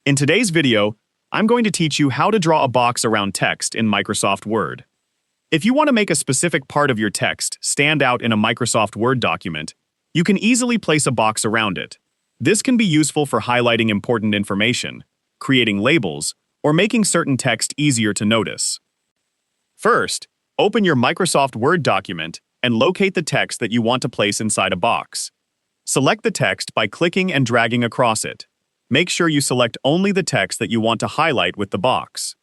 In today's video, I'm going to teach you how to draw a box around text in Microsoft Word. If you want to make a specific part of your text stand out in a Microsoft Word document, you can easily place a box around it. This can be useful for highlighting important information, creating labels, or making certain text easier to notice. First, open your Microsoft Word document and locate the text that you want to place inside a box. Select the text by clicking and dragging across it. Make sure you select only the text that you want to highlight with the box.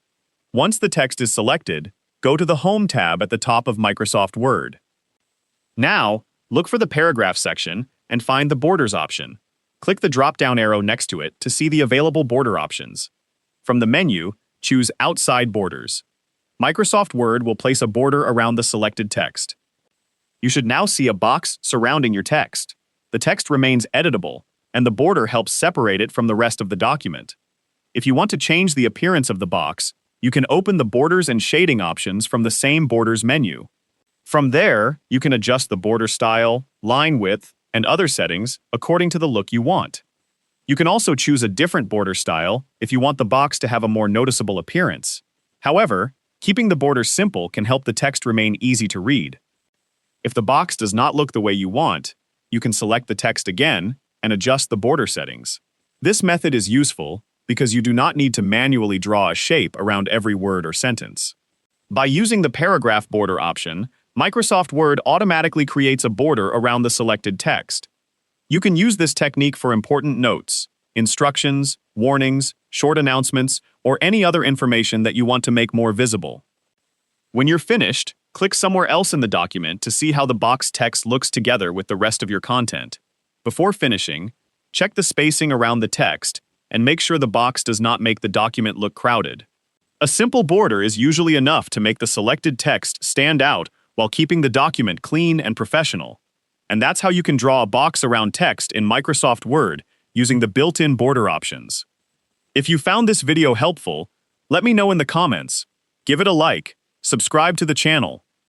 Once the text is selected, go to the Home tab at the top of Microsoft Word. Now, look for the Paragraph section and find the Borders option. Click the drop-down arrow next to it to see the available border options. From the menu, choose Outside Borders. Microsoft Word will place a border around the selected text. You should now see a box surrounding your text. The text remains editable, and the border helps separate it from the rest of the document. If you want to change the appearance of the box, you can open the Borders and Shading options from the same Borders menu. From there, you can adjust the border style, line width, and other settings according to the look you want. You can also choose a different border style if you want the box to have a more noticeable appearance. However, keeping the border simple can help the text remain easy to read. If the box does not look the way you want, you can select the text again and adjust the border settings. This method is useful because you do not need to manually draw a shape around every word or sentence. By using the Paragraph border option, Microsoft Word automatically creates a border around the selected text. You can use this technique for important notes, instructions, warnings, short announcements, or any other information that you want to make more visible. When you're finished, click somewhere else in the document to see how the box text looks together with the rest of your content. Before finishing, check the spacing around the text and make sure the box does not make the document look crowded. A simple border is usually enough to make the selected text stand out while keeping the document clean and professional. And that's how you can draw a box around text in Microsoft Word using the built-in border options. If you found this video helpful, let me know in the comments. Give it a like, subscribe to the channel,